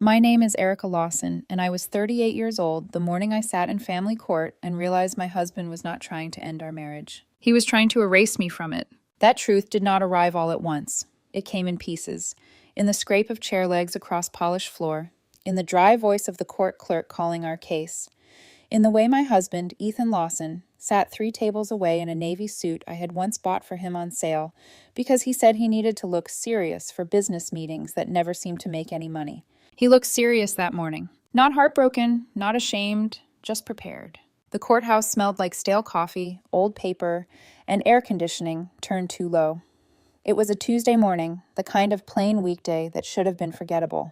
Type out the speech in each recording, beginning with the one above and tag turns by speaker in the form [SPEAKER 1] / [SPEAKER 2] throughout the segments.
[SPEAKER 1] My name is Erica Lawson, and I was 38 years old the morning I sat in family court and realized my husband was not trying to end our marriage. He was trying to erase me from it. That truth did not arrive all at once. It came in pieces, in the scrape of chair legs across polished floor, in the dry voice of the court clerk calling our case, in the way my husband, Ethan Lawson, sat 3 tables away in a navy suit I had once bought for him on sale because he said he needed to look serious for business meetings that never seemed to make any money. He looked serious that morning. Not heartbroken, not ashamed, just prepared. The courthouse smelled like stale coffee, old paper, and air conditioning turned too low. It was a Tuesday morning, the kind of plain weekday that should have been forgettable.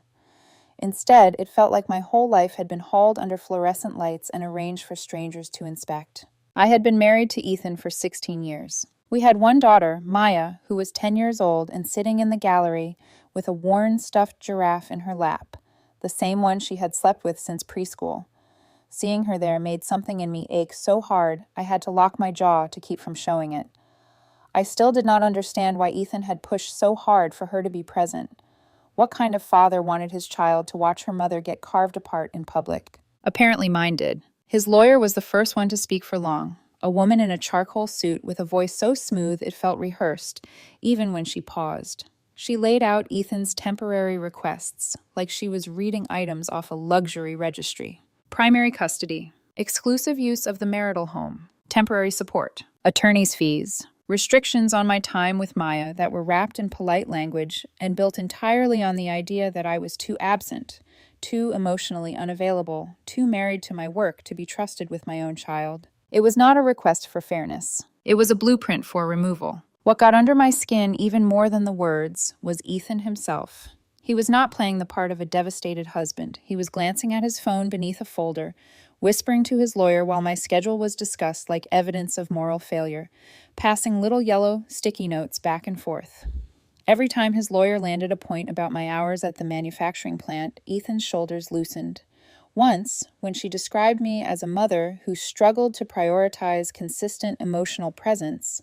[SPEAKER 1] Instead, it felt like my whole life had been hauled under fluorescent lights and arranged for strangers to inspect. I had been married to Ethan for 16 years. We had one daughter, Maya, who was 10 years old and sitting in the gallery with a worn, stuffed giraffe in her lap, the same one she had slept with since preschool. Seeing her there made something in me ache so hard I had to lock my jaw to keep from showing it. I still did not understand why Ethan had pushed so hard for her to be present. What kind of father wanted his child to watch her mother get carved apart in public? Apparently mine did. His lawyer was the first one to speak for long, a woman in a charcoal suit with a voice so smooth it felt rehearsed, even when she paused. She laid out Ethan's temporary requests, like she was reading items off a luxury registry. Primary custody, exclusive use of the marital home, temporary support, attorney's fees, restrictions on my time with Maya that were wrapped in polite language and built entirely on the idea that I was too absent, too emotionally unavailable, too married to my work to be trusted with my own child. It was not a request for fairness. It was a blueprint for removal. What got under my skin even more than the words was Ethan himself. He was not playing the part of a devastated husband. He was glancing at his phone beneath a folder, whispering to his lawyer while my schedule was discussed like evidence of moral failure, passing little yellow sticky notes back and forth. Every time his lawyer landed a point about my hours at the manufacturing plant, Ethan's shoulders loosened. Once, when she described me as a mother who struggled to prioritize consistent emotional presence,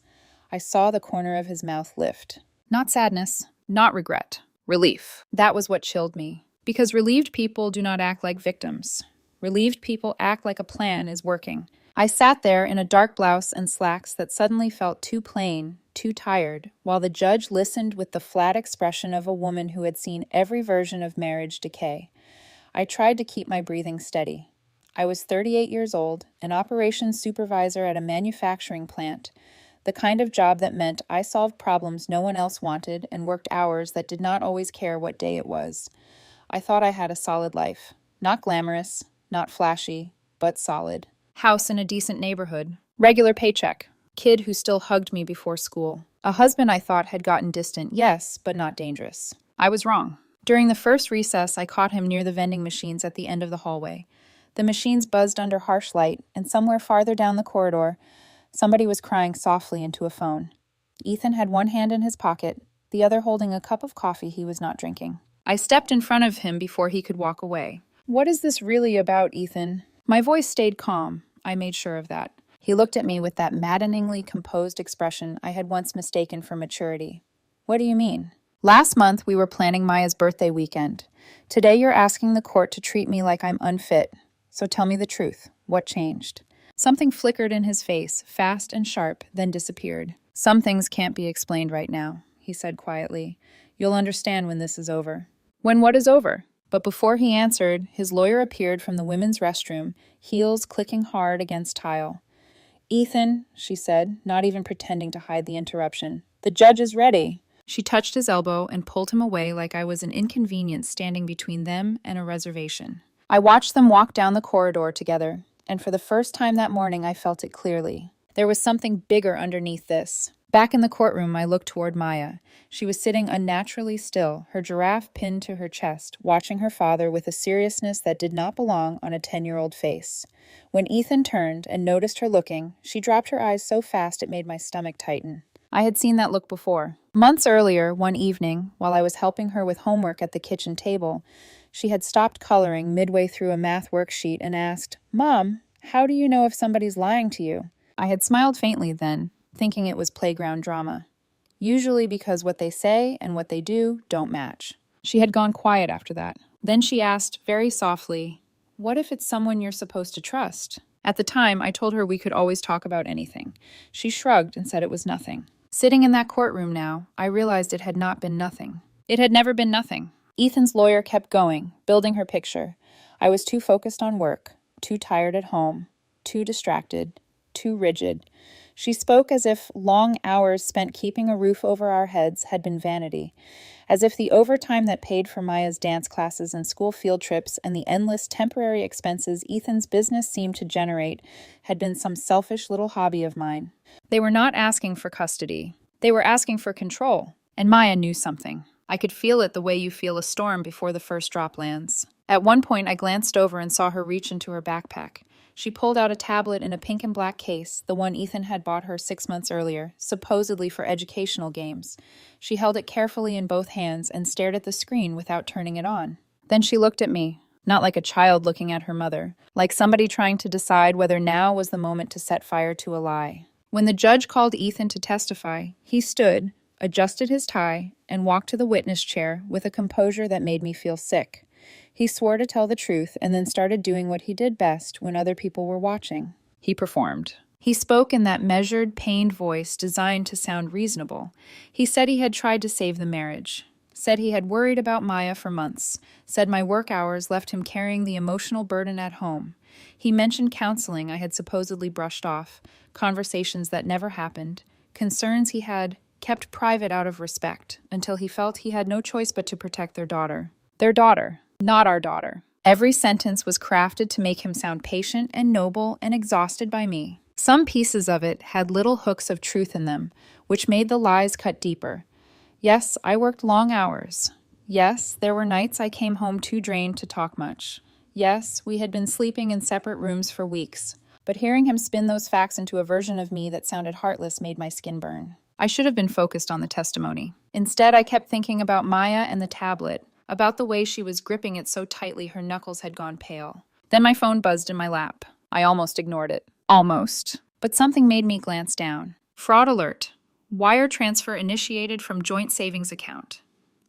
[SPEAKER 1] I saw the corner of his mouth lift. Not sadness, not regret, relief. That was what chilled me. Because relieved people do not act like victims. Relieved people act like a plan is working. I sat there in a dark blouse and slacks that suddenly felt too plain, too tired, while the judge listened with the flat expression of a woman who had seen every version of marriage decay. I tried to keep my breathing steady. I was 38 years old, an operations supervisor at a manufacturing plant, the kind of job that meant I solved problems no one else wanted and worked hours that did not always care what day it was. I thought I had a solid life. Not glamorous, not flashy, but solid. House in a decent neighborhood. Regular paycheck. Kid who still hugged me before school. A husband I thought had gotten distant, yes, but not dangerous. I was wrong. During the first recess, I caught him near the vending machines at the end of the hallway. The machines buzzed under harsh light, and somewhere farther down the corridor, somebody was crying softly into a phone. Ethan had one hand in his pocket, the other holding a cup of coffee he was not drinking. I stepped in front of him before he could walk away. "What is this really about, Ethan?" My voice stayed calm. I made sure of that. He looked at me with that maddeningly composed expression I had once mistaken for maturity. "What do you mean?" "Last month, we were planning Maya's birthday weekend. Today, you're asking the court to treat me like I'm unfit. So tell me the truth. What changed?" Something flickered in his face, fast and sharp, then disappeared. "Some things can't be explained right now," he said quietly. "You'll understand when this is over." "When what is over?" But before he answered, his lawyer appeared from the women's restroom, heels clicking hard against tile. "Ethan," she said, not even pretending to hide the interruption, "the judge is ready." She touched his elbow and pulled him away like I was an inconvenience standing between them and a reservation. I watched them walk down the corridor together, and for the first time that morning I felt it clearly. There was something bigger underneath this. Back in the courtroom, I looked toward Maya. She was sitting unnaturally still, her giraffe pinned to her chest, watching her father with a seriousness that did not belong on a 10-year-old face. When Ethan turned and noticed her looking, she dropped her eyes so fast it made my stomach tighten. I had seen that look before. Months earlier, one evening, while I was helping her with homework at the kitchen table, she had stopped coloring midway through a math worksheet and asked, "Mom, how do you know if somebody's lying to you?" I had smiled faintly then, thinking it was playground drama. Usually because what they say and what they do don't match. She had gone quiet after that. Then she asked, very softly, "What if it's someone you're supposed to trust?" At the time, I told her we could always talk about anything. She shrugged and said it was nothing. Sitting in that courtroom now, I realized it had not been nothing. It had never been nothing. Ethan's lawyer kept going, building her picture. I was too focused on work, too tired at home, too distracted, too rigid. She spoke as if long hours spent keeping a roof over our heads had been vanity, as if the overtime that paid for Maya's dance classes and school field trips and the endless temporary expenses Ethan's business seemed to generate had been some selfish little hobby of mine. They were not asking for custody. They were asking for control. And Maya knew something. I could feel it the way you feel a storm before the first drop lands. At one point, I glanced over and saw her reach into her backpack. She pulled out a tablet in a pink and black case, the one Ethan had bought her 6 months earlier, supposedly for educational games. She held it carefully in both hands and stared at the screen without turning it on. Then she looked at me, not like a child looking at her mother, like somebody trying to decide whether now was the moment to set fire to a lie. When the judge called Ethan to testify, he stood, adjusted his tie, and walked to the witness chair with a composure that made me feel sick. He swore to tell the truth and then started doing what he did best when other people were watching. He performed. He spoke in that measured, pained voice designed to sound reasonable. He said he had tried to save the marriage. Said he had worried about Maya for months. Said my work hours left him carrying the emotional burden at home. He mentioned counseling I had supposedly brushed off, conversations that never happened, concerns he had kept private out of respect, until he felt he had no choice but to protect their daughter. Their daughter, not our daughter. Every sentence was crafted to make him sound patient and noble and exhausted by me. Some pieces of it had little hooks of truth in them, which made the lies cut deeper. Yes, I worked long hours. Yes, there were nights I came home too drained to talk much. Yes, we had been sleeping in separate rooms for weeks. But hearing him spin those facts into a version of me that sounded heartless made my skin burn. I should have been focused on the testimony. Instead, I kept thinking about Maya and the tablet, about the way she was gripping it so tightly her knuckles had gone pale. Then my phone buzzed in my lap. I almost ignored it. Almost. But something made me glance down. Fraud alert. Wire transfer initiated from joint savings account.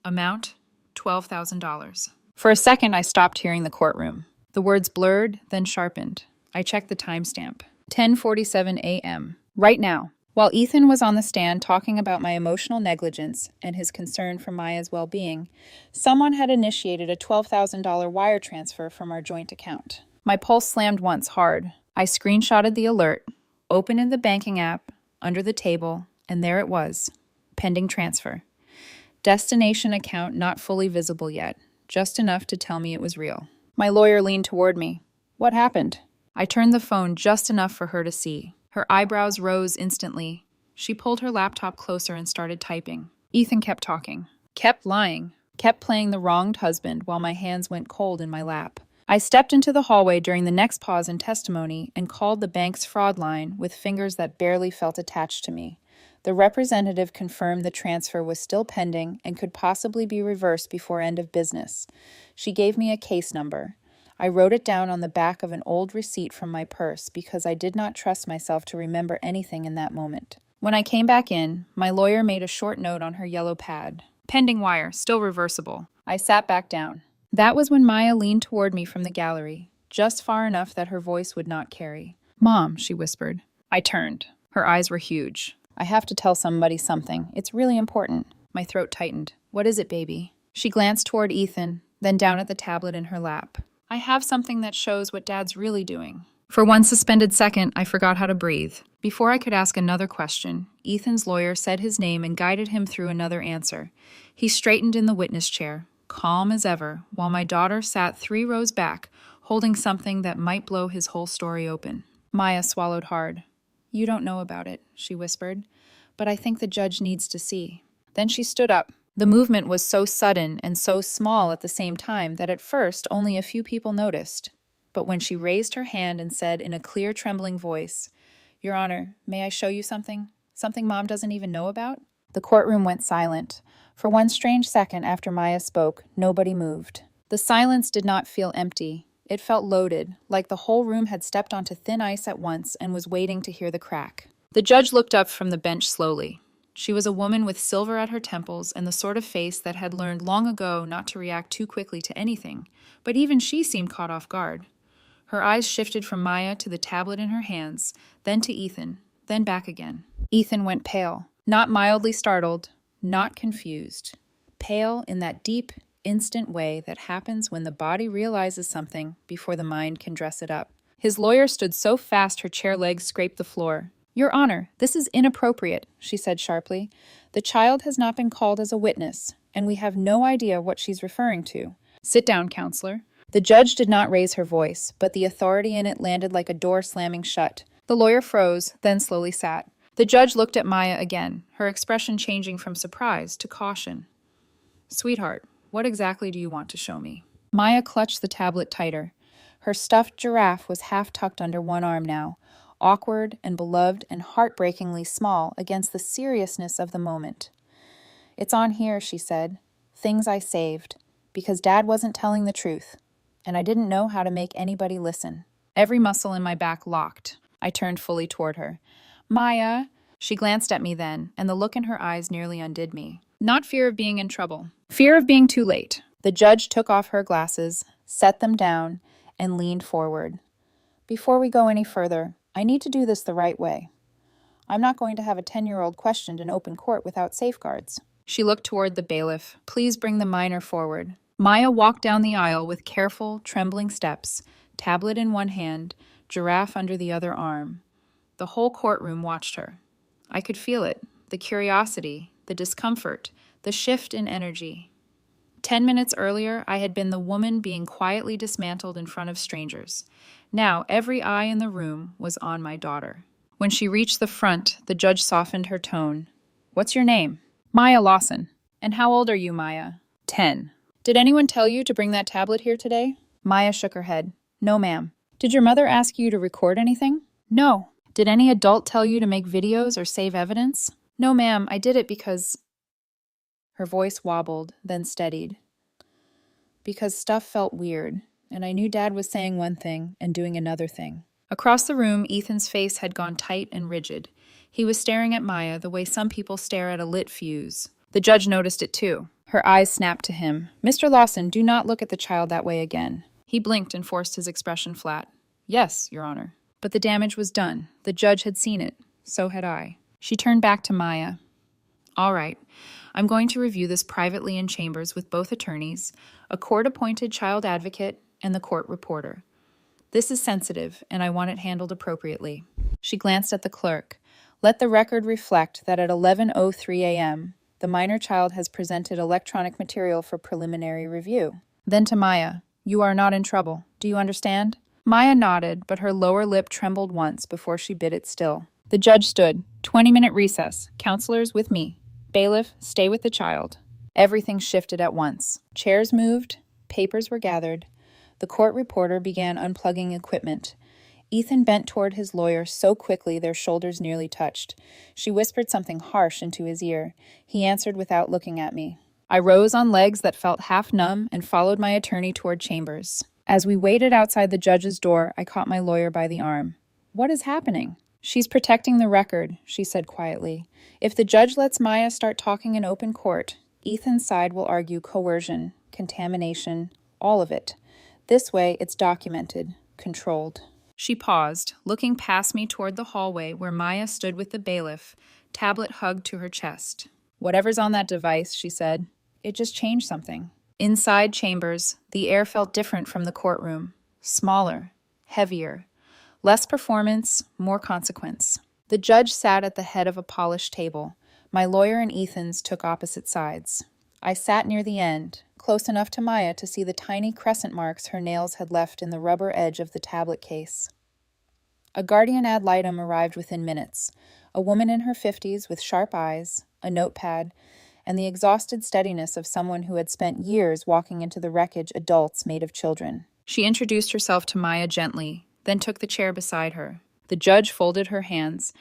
[SPEAKER 1] Amount, $12,000. For a second, I stopped hearing the courtroom. The words blurred, then sharpened. I checked the timestamp. 10:47 a.m. Right now. While Ethan was on the stand talking about my emotional negligence and his concern for Maya's well-being, someone had initiated a $12,000 wire transfer from our joint account. My pulse slammed once hard. I screenshotted the alert, opened the banking app, under the table, and there it was, pending transfer. Destination account not fully visible yet, just enough to tell me it was real. My lawyer leaned toward me. What happened? I turned the phone just enough for her to see. Her eyebrows rose instantly. She pulled her laptop closer and started typing. Ethan kept talking, kept lying, kept playing the wronged husband while my hands went cold in my lap. I stepped into the hallway during the next pause in testimony and called the bank's fraud line with fingers that barely felt attached to me. The representative confirmed the transfer was still pending and could possibly be reversed before end of business. She gave me a case number. I wrote it down on the back of an old receipt from my purse because I did not trust myself to remember anything in that moment. When I came back in, my lawyer made a short note on her yellow pad. Pending wire, still reversible. I sat back down. That was when Maya leaned toward me from the gallery, just far enough that her voice would not carry. "Mom," she whispered. I turned. Her eyes were huge. "I have to tell somebody something. It's really important." My throat tightened. "What is it, baby?" She glanced toward Ethan, then down at the tablet in her lap. "I have something that shows what Dad's really doing." For one suspended second, I forgot how to breathe. Before I could ask another question, Ethan's lawyer said his name and guided him through another answer. He straightened in the witness chair, calm as ever, while my daughter sat 3 rows back, holding something that might blow his whole story open. Maya swallowed hard. "You don't know about it," she whispered, "but I think the judge needs to see." Then she stood up. The movement was so sudden and so small at the same time that at first only a few people noticed. But when she raised her hand and said in a clear, trembling voice, "Your Honor, may I show you something? Something Mom doesn't even know about?" The courtroom went silent. For one strange second after Maya spoke, nobody moved. The silence did not feel empty. It felt loaded, like the whole room had stepped onto thin ice at once and was waiting to hear the crack. The judge looked up from the bench slowly. She was a woman with silver at her temples and the sort of face that had learned long ago not to react too quickly to anything, but even she seemed caught off guard. Her eyes shifted from Maya to the tablet in her hands, then to Ethan, then back again. Ethan went pale, not mildly startled, not confused. Pale in that deep, instant way that happens when the body realizes something before the mind can dress it up. His lawyer stood so fast her chair legs scraped the floor. "Your Honor, this is inappropriate," she said sharply. "The child has not been called as a witness, and we have no idea what she's referring to." "Sit down, counselor." The judge did not raise her voice, but the authority in it landed like a door slamming shut. The lawyer froze, then slowly sat. The judge looked at Maya again, her expression changing from surprise to caution. "Sweetheart, what exactly do you want to show me?" Maya clutched the tablet tighter. Her stuffed giraffe was half tucked under one arm now, awkward and beloved and heartbreakingly small against the seriousness of the moment. "It's on here," she said. "Things I saved, because Dad wasn't telling the truth, and I didn't know how to make anybody listen." Every muscle in my back locked. I turned fully toward her. "Maya!" She glanced at me then, and the look in her eyes nearly undid me. Not fear of being in trouble. Fear of being too late. The judge took off her glasses, set them down, and leaned forward. "Before we go any further, I need to do this the right way. I'm not going to have a 10-year-old questioned in open court without safeguards." She looked toward the bailiff. "Please bring the minor forward." Maya walked down the aisle with careful, trembling steps, tablet in one hand, giraffe under the other arm. The whole courtroom watched her. I could feel it, the curiosity, the discomfort, the shift in energy. 10 minutes earlier, I had been the woman being quietly dismantled in front of strangers. Now, every eye in the room was on my daughter. When she reached the front, the judge softened her tone. "What's your name?" "Maya Lawson." "And how old are you, Maya?" 10. "Did anyone tell you to bring that tablet here today?" Maya shook her head. "No, ma'am." "Did your mother ask you to record anything?" "No." "Did any adult tell you to make videos or save evidence?" "No, ma'am, I did it because—" Her voice wobbled, then steadied. "Because stuff felt weird, and I knew Dad was saying one thing and doing another thing." Across the room, Ethan's face had gone tight and rigid. He was staring at Maya the way some people stare at a lit fuse. The judge noticed it too. Her eyes snapped to him. "Mr. Lawson, do not look at the child that way again." He blinked and forced his expression flat. "Yes, Your Honor." But the damage was done. The judge had seen it. So had I. She turned back to Maya. "All right. I'm going to review this privately in chambers with both attorneys, a court-appointed child advocate, and the court reporter. This is sensitive, and I want it handled appropriately." She glanced at the clerk. "Let the record reflect that at 11:03 a.m., the minor child has presented electronic material for preliminary review." Then to Maya, "You are not in trouble. Do you understand?" Maya nodded, but her lower lip trembled once before she bit it still. The judge stood. 20-minute recess. Counselors with me. Bailiff, stay with the child. Everything shifted at once. Chairs moved. Papers were gathered. The court reporter began unplugging equipment. Ethan bent toward his lawyer so quickly their shoulders nearly touched. She whispered something harsh into his ear. He answered without looking at me. I rose on legs that felt half numb and followed my attorney toward chambers. As we waited outside the judge's door, I caught my lawyer by the arm. "What is happening?" "She's protecting the record," she said quietly. "If the judge lets Maya start talking in open court, Ethan's side will argue coercion, contamination, all of it. This way, it's documented, controlled." She paused, looking past me toward the hallway where Maya stood with the bailiff, tablet hugged to her chest. "Whatever's on that device," she said, "it just changed something." Inside chambers, the air felt different from the courtroom. Smaller, heavier. Less performance, more consequence. The judge sat at the head of a polished table. My lawyer and Ethan's took opposite sides. I sat near the end, close enough to Maya to see the tiny crescent marks her nails had left in the rubber edge of the tablet case. A guardian ad litem arrived within minutes. A woman in her 50s with sharp eyes, a notepad, and the exhausted steadiness of someone who had spent years walking into the wreckage adults made of children. She introduced herself to Maya gently, then took the chair beside her. The judge folded her hands.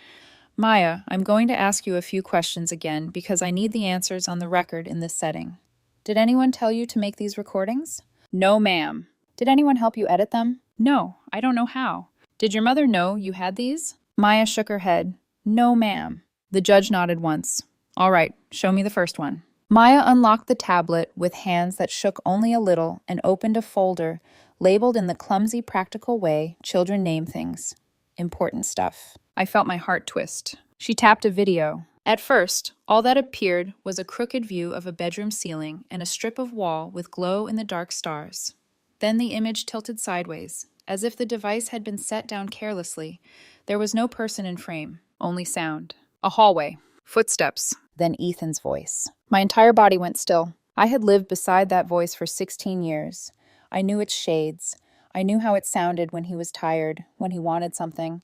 [SPEAKER 1] "Maya, I'm going to ask you a few questions again because I need the answers on the record in this setting. Did anyone tell you to make these recordings?" "No, ma'am." "Did anyone help you edit them?" "No, I don't know how." "Did your mother know you had these?" Maya shook her head. "No, ma'am." The judge nodded once. All right, show me the first one. Maya unlocked the tablet with hands that shook only a little and opened a folder labeled in the clumsy, practical way children name things. Important stuff. I felt my heart twist. She tapped a video. At first, all that appeared was a crooked view of a bedroom ceiling and a strip of wall with glow-in-the-dark stars. Then the image tilted sideways, as if the device had been set down carelessly. There was no person in frame, only sound. A hallway. Footsteps. Then Ethan's voice. My entire body went still. I had lived beside that voice for 16 years. I knew its shades. I knew how it sounded when he was tired, when he wanted something,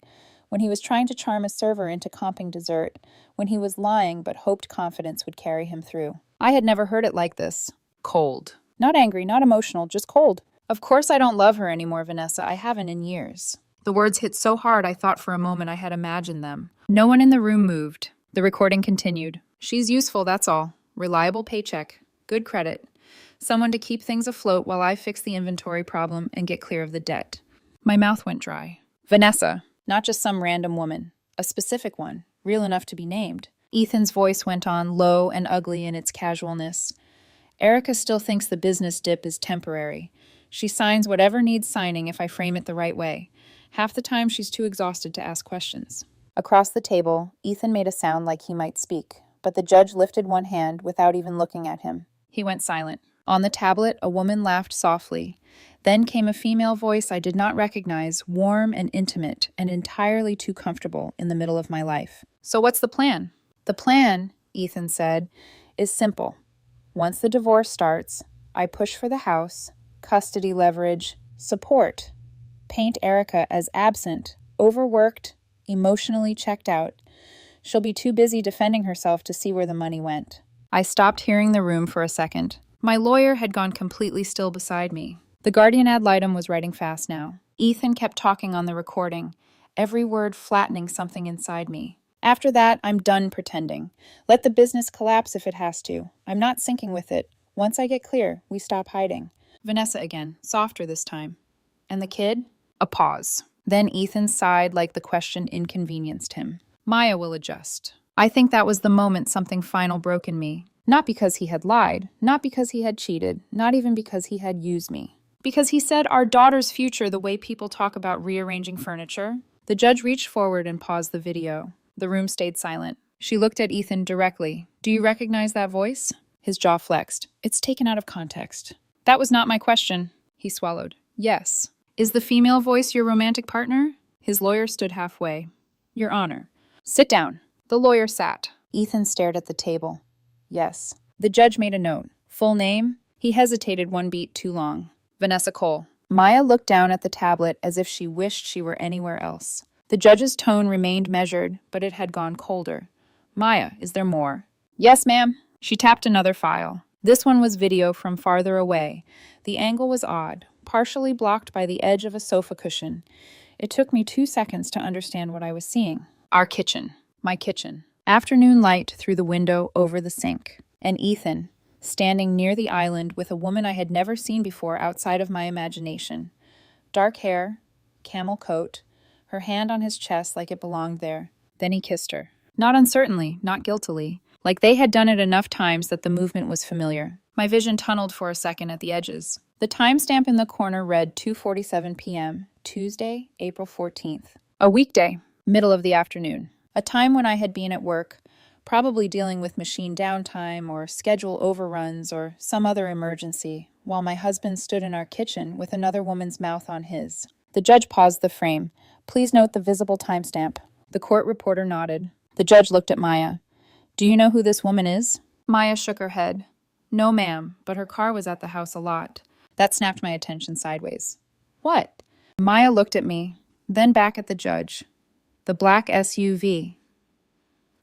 [SPEAKER 1] when he was trying to charm a server into comping dessert, when he was lying but hoped confidence would carry him through. I had never heard it like this. Cold. Not angry, not emotional, just cold. Of course I don't love her anymore, Vanessa. I haven't in years. The words hit so hard I thought for a moment I had imagined them. No one in the room moved. The recording continued. She's useful, that's all. Reliable paycheck. Good credit. Someone to keep things afloat while I fix the inventory problem and get clear of the debt. My mouth went dry. Vanessa. Not just some random woman. A specific one. Real enough to be named. Ethan's voice went on, low and ugly in its casualness. Erica still thinks the business dip is temporary. She signs whatever needs signing if I frame it the right way. Half the time she's too exhausted to ask questions. Across the table, Ethan made a sound like he might speak, but the judge lifted one hand without even looking at him. He went silent. On the tablet, a woman laughed softly. Then came a female voice I did not recognize, warm and intimate, and entirely too comfortable in the middle of my life. So what's the plan? The plan, Ethan said, is simple. Once the divorce starts, I push for the house, custody leverage, support. Paint Erica as absent, overworked, emotionally checked out. She'll be too busy defending herself to see where the money went. I stopped hearing the room for a second. My lawyer had gone completely still beside me. The guardian ad litem was writing fast now. Ethan kept talking on the recording, every word flattening something inside me. After that, I'm done pretending. Let the business collapse if it has to. I'm not sinking with it. Once I get clear, we stop hiding. Vanessa again, softer this time. And the kid? A pause. Then Ethan sighed like the question inconvenienced him. Maya will adjust. I think that was the moment something final broke in me. Not because he had lied, not because he had cheated, not even because he had used me. Because he said our daughter's future the way people talk about rearranging furniture. The judge reached forward and paused the video. The room stayed silent. She looked at Ethan directly. Do you recognize that voice? His jaw flexed. It's taken out of context. That was not my question. He swallowed. Yes. Is the female voice your romantic partner? His lawyer stood halfway. Your Honor. Sit down. The lawyer sat. Ethan stared at the table. Yes. The judge made a note. Full name? He hesitated one beat too long. Vanessa Cole. Maya looked down at the tablet as if she wished she were anywhere else. The judge's tone remained measured, but it had gone colder. Maya, is there more? Yes, ma'am. She tapped another file. This one was video from farther away. The angle was odd, partially blocked by the edge of a sofa cushion. It took me 2 seconds to understand what I was seeing. Our kitchen. My kitchen. Afternoon light through the window over the sink. And Ethan, standing near the island with a woman I had never seen before outside of my imagination. Dark hair, camel coat, her hand on his chest like it belonged there. Then he kissed her. Not uncertainly, not guiltily. Like they had done it enough times that the movement was familiar. My vision tunneled for a second at the edges. The timestamp in the corner read 2:47 p.m., Tuesday, April 14th. A weekday, middle of the afternoon. A time when I had been at work, probably dealing with machine downtime or schedule overruns or some other emergency, while my husband stood in our kitchen with another woman's mouth on his. The judge paused the frame. Please note the visible timestamp. The court reporter nodded. The judge looked at Maya. Do you know who this woman is? Maya shook her head. No, ma'am, but her car was at the house a lot. That snapped my attention sideways. What? Maya looked at me, then back at the judge. The black SUV.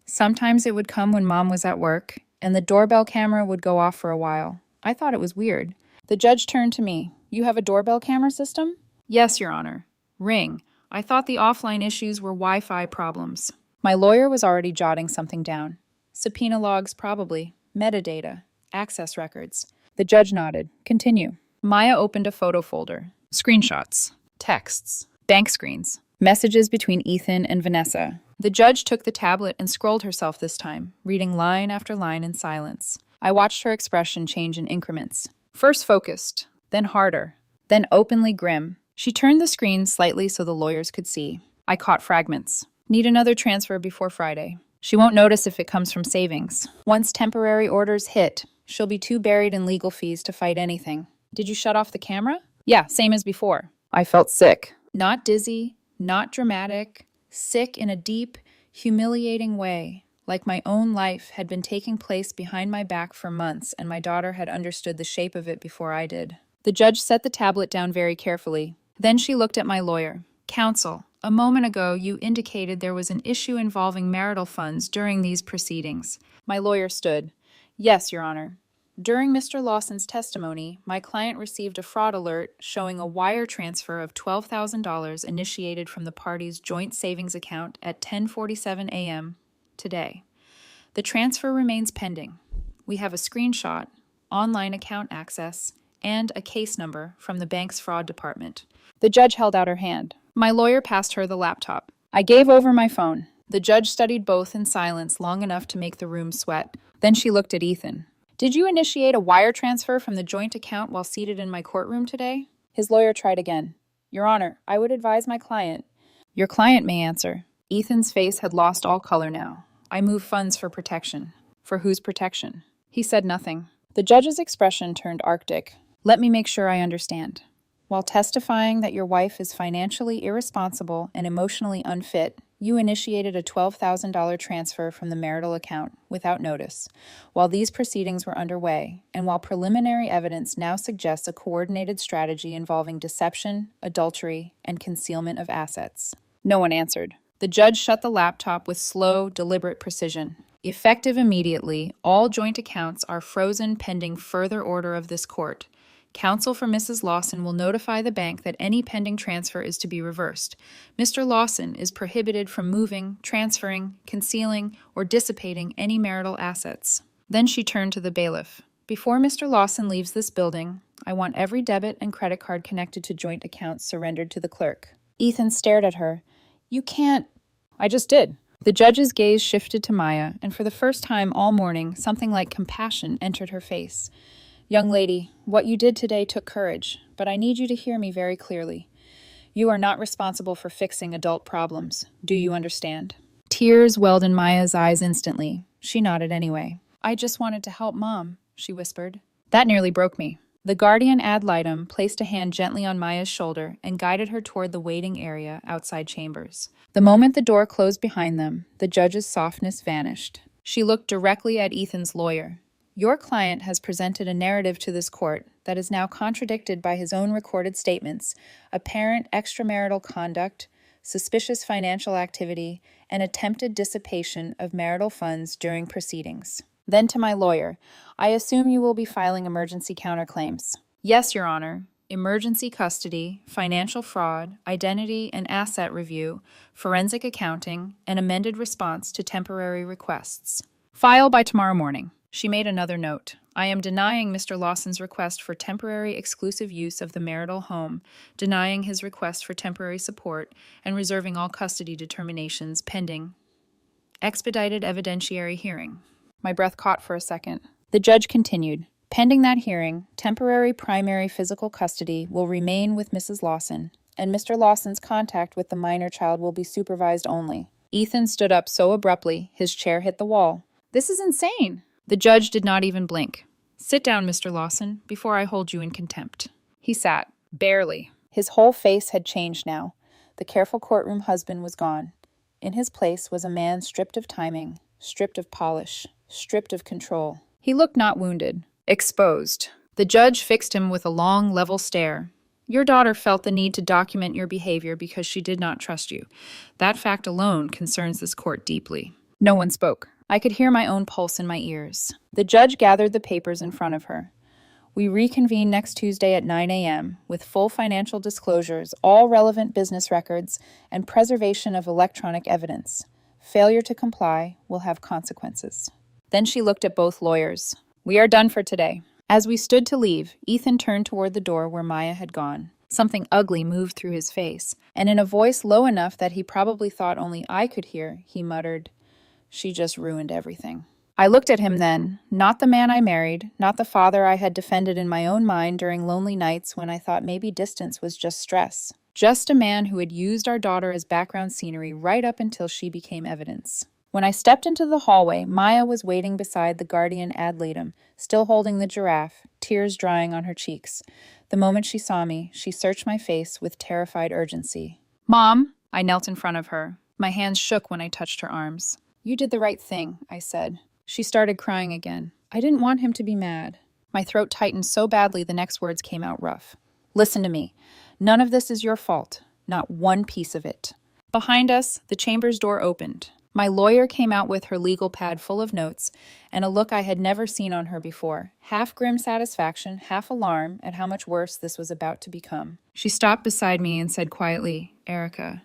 [SPEAKER 1] Sometimes it would come when Mom was at work, and the doorbell camera would go off for a while. I thought it was weird. The judge turned to me. You have a doorbell camera system? Yes, Your Honor. Ring. I thought the offline issues were Wi-Fi problems. My lawyer was already jotting something down. Subpoena logs, probably. Metadata. Access records. The judge nodded. Continue. Maya opened a photo folder. Screenshots. Texts. Bank screens. Messages between Ethan and Vanessa. The judge took the tablet and scrolled herself this time, reading line after line in silence. I watched her expression change in increments. First focused, then harder, then openly grim. She turned the screen slightly so the lawyers could see. I caught fragments. Need another transfer before Friday. She won't notice if it comes from savings. Once temporary orders hit, she'll be too buried in legal fees to fight anything. Did you shut off the camera? Yeah, same as before. I felt sick. Not dizzy, not dramatic, sick in a deep, humiliating way, like my own life had been taking place behind my back for months and my daughter had understood the shape of it before I did. The judge set the tablet down very carefully. Then she looked at my lawyer. Counsel, a moment ago you indicated there was an issue involving marital funds during these proceedings. My lawyer stood. Yes, Your Honor. During Mr. Lawson's testimony, my client received a fraud alert showing a wire transfer of $12,000 initiated from the parties' joint savings account at 10:47 a.m. today. The transfer remains pending. We have a screenshot, online account access, and a case number from the bank's fraud department. The judge held out her hand. My lawyer passed her the laptop. I gave over my phone. The judge studied both in silence long enough to make the room sweat. Then she looked at Ethan. Did you initiate a wire transfer from the joint account while seated in my courtroom today? His lawyer tried again. Your Honor, I would advise my client. Your client may answer. Ethan's face had lost all color now. I move funds for protection. For whose protection? He said nothing. The judge's expression turned arctic. Let me make sure I understand. While testifying that your wife is financially irresponsible and emotionally unfit, you initiated a $12,000 transfer from the marital account without notice, while these proceedings were underway, and while preliminary evidence now suggests a coordinated strategy involving deception, adultery, and concealment of assets. No one answered. The judge shut the laptop with slow, deliberate precision. Effective immediately, all joint accounts are frozen pending further order of this court. Counsel for Mrs. Lawson will notify the bank that any pending transfer is to be reversed. Mr. Lawson is prohibited from moving, transferring, concealing, or dissipating any marital assets. Then she turned to the bailiff. Before Mr. Lawson leaves this building, I want every debit and credit card connected to joint accounts surrendered to the clerk. Ethan stared at her. You can't. I just did. The judge's gaze shifted to Maya, and for the first time all morning, something like compassion entered her face. Young lady, what you did today took courage, but I need you to hear me very clearly. You are not responsible for fixing adult problems. Do you understand? Tears welled in Maya's eyes instantly. She nodded anyway. I just wanted to help Mom, she whispered. That nearly broke me. The guardian ad litem placed a hand gently on Maya's shoulder and guided her toward the waiting area outside chambers. The moment the door closed behind them, the judge's softness vanished. She looked directly at Ethan's lawyer. Your client has presented a narrative to this court that is now contradicted by his own recorded statements, apparent extramarital conduct, suspicious financial activity, and attempted dissipation of marital funds during proceedings. Then to my lawyer, I assume you will be filing emergency counterclaims. Yes, Your Honor. Emergency custody, financial fraud, identity and asset review, forensic accounting, and amended response to temporary requests. File by tomorrow morning. She made another note. I am denying Mr. Lawson's request for temporary exclusive use of the marital home, denying his request for temporary support, and reserving all custody determinations pending expedited evidentiary hearing. My breath caught for a second. The judge continued. Pending that hearing, temporary primary physical custody will remain with Mrs. Lawson, and Mr. Lawson's contact with the minor child will be supervised only. Ethan stood up so abruptly, his chair hit the wall. This is insane. The judge did not even blink. Sit down, Mr. Lawson, before I hold you in contempt. He sat, barely. His whole face had changed now. The careful courtroom husband was gone. In his place was a man stripped of timing, stripped of polish, stripped of control. He looked not wounded, exposed. The judge fixed him with a long, level stare. Your daughter felt the need to document your behavior because she did not trust you. That fact alone concerns this court deeply. No one spoke. I could hear my own pulse in my ears. The judge gathered the papers in front of her. We reconvene next Tuesday at 9 a.m. with full financial disclosures, all relevant business records, and preservation of electronic evidence. Failure to comply will have consequences. Then she looked at both lawyers. We are done for today. As we stood to leave, Ethan turned toward the door where Maya had gone. Something ugly moved through his face, and in a voice low enough that he probably thought only I could hear, he muttered, "She just ruined everything." I looked at him then, not the man I married, not the father I had defended in my own mind during lonely nights when I thought maybe distance was just stress. Just a man who had used our daughter as background scenery right up until she became evidence. When I stepped into the hallway, Maya was waiting beside the guardian ad litem, still holding the giraffe, tears drying on her cheeks. The moment she saw me, she searched my face with terrified urgency. "Mom!" I knelt in front of her. My hands shook when I touched her arms. "You did the right thing," I said. She started crying again. I didn't want him to be mad. My throat tightened so badly the next words came out rough. "Listen to me. None of this is your fault. Not one piece of it." Behind us, the chamber's door opened. My lawyer came out with her legal pad full of notes and a look I had never seen on her before, half grim satisfaction, half alarm at how much worse this was about to become. She stopped beside me and said quietly, "Erica,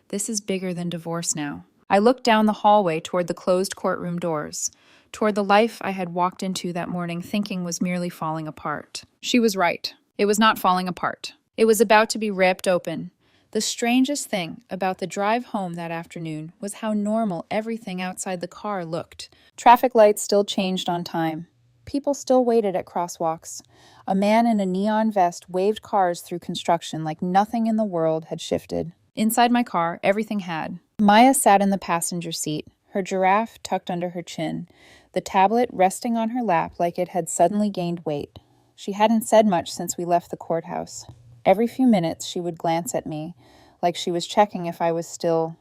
[SPEAKER 1] this is bigger than divorce now." I looked down the hallway toward the closed courtroom doors, toward the life I had walked into that morning thinking was merely falling apart. She was right. It was not falling apart. It was about to be ripped open. The strangest thing about the drive home that afternoon was how normal everything outside the car looked. Traffic lights still changed on time. People still waited at crosswalks. A man in a neon vest waved cars through construction like nothing in the world had shifted. Inside my car, everything had. Maya sat in the passenger seat, her giraffe tucked under her chin, the tablet resting on her lap like it had suddenly gained weight. She hadn't said much since we left the courthouse. Every few minutes she would glance at me, like she was checking if I was still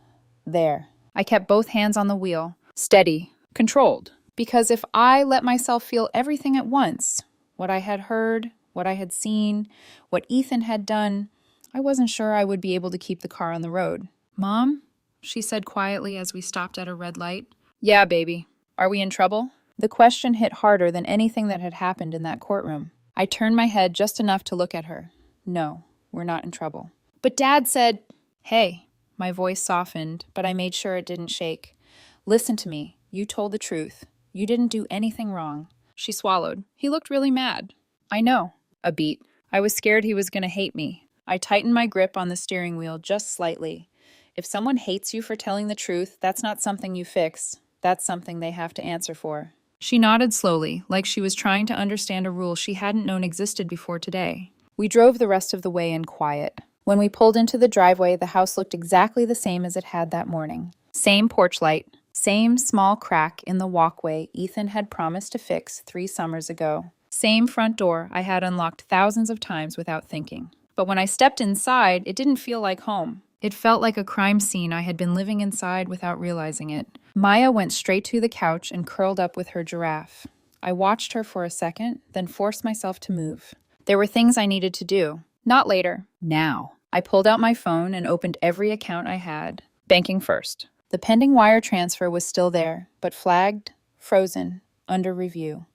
[SPEAKER 1] there. I kept both hands on the wheel, steady, controlled, because if I let myself feel everything at once, what I had heard, what I had seen, what Ethan had done, I wasn't sure I would be able to keep the car on the road. "Mom?" she said quietly as we stopped at a red light. "Yeah, baby. Are we in trouble?" The question hit harder than anything that had happened in that courtroom. I turned my head just enough to look at her. "No, we're not in trouble." "But Dad said—" "Hey." My voice softened, but I made sure it didn't shake. "Listen to me. You told the truth. You didn't do anything wrong." She swallowed. He looked really mad. "I know." A beat. I was scared he was going to hate me. I tightened my grip on the steering wheel just slightly. If someone hates you for telling the truth, that's not something you fix. That's something they have to answer for. She nodded slowly, like she was trying to understand a rule she hadn't known existed before today. We drove the rest of the way in quiet. When we pulled into the driveway, the house looked exactly the same as it had that morning. Same porch light, same small crack in the walkway Ethan had promised to fix 3 summers ago. Same front door I had unlocked thousands of times without thinking. But when I stepped inside, it didn't feel like home. It felt like a crime scene I had been living inside without realizing it. Maya went straight to the couch and curled up with her giraffe. I watched her for a second, then forced myself to move. There were things I needed to do. Not later. Now. I pulled out my phone and opened every account I had. Banking first. The pending wire transfer was still there, but flagged, frozen, under review.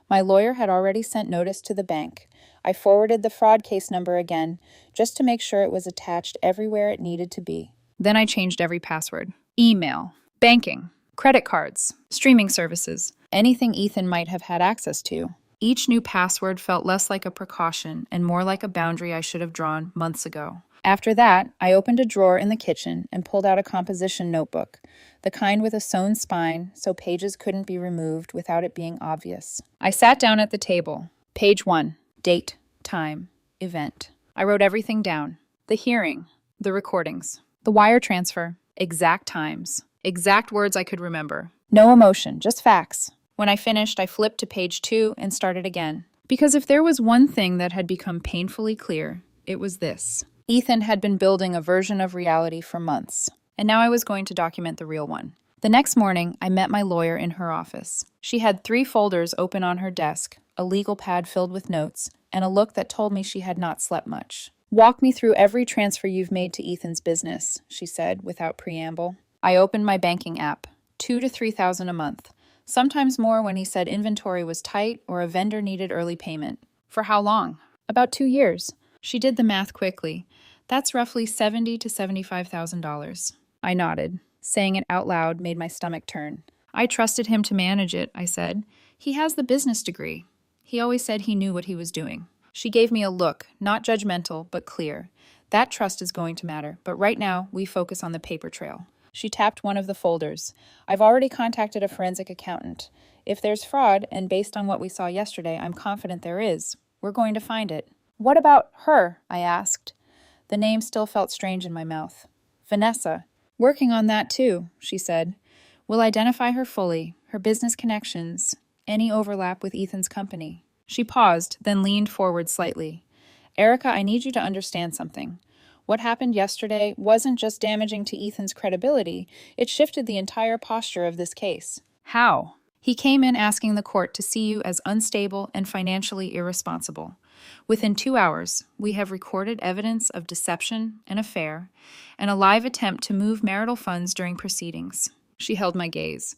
[SPEAKER 1] My lawyer had already sent notice to the bank. I forwarded the fraud case number again, just to make sure it was attached everywhere it needed to be. Then I changed every password. Email, banking, credit cards, streaming services, anything Ethan might have had access to. Each new password felt less like a precaution and more like a boundary I should have drawn months ago. After that, I opened a drawer in the kitchen and pulled out a composition notebook, the kind with a sewn spine so pages couldn't be removed without it being obvious. I sat down at the table. Page 1. Date, time, event. I wrote everything down. The hearing, the recordings, the wire transfer, exact times, exact words I could remember. No emotion, just facts. When I finished, I flipped to page 2 and started again. Because if there was one thing that had become painfully clear, it was this. Ethan had been building a version of reality for months, and now I was going to document the real one. The next morning, I met my lawyer in her office. She had 3 folders open on her desk, a legal pad filled with notes, and a look that told me she had not slept much. "Walk me through every transfer you've made to Ethan's business," she said, without preamble. I opened my banking app. $2,000 to $3,000 a month. Sometimes more when he said inventory was tight or a vendor needed early payment. For how long? About 2 years. She did the math quickly. That's roughly $70,000 to $75,000. I nodded. Saying it out loud made my stomach turn. "I trusted him to manage it," I said. "He has the business degree. He always said he knew what he was doing." She gave me a look, not judgmental, but clear. That trust is going to matter, but right now, we focus on the paper trail. She tapped one of the folders. I've already contacted a forensic accountant. If there's fraud, and based on what we saw yesterday, I'm confident there is, we're going to find it. What about her? I asked. The name still felt strange in my mouth. Vanessa. Working on that too, she said. We'll identify her fully, her business connections, any overlap with Ethan's company. She paused, then leaned forward slightly. Erica, I need you to understand something. What happened yesterday wasn't just damaging to Ethan's credibility, it shifted the entire posture of this case. How? He came in asking the court to see you as unstable and financially irresponsible. Within 2 hours, we have recorded evidence of deception, an affair, and a live attempt to move marital funds during proceedings. She held my gaze.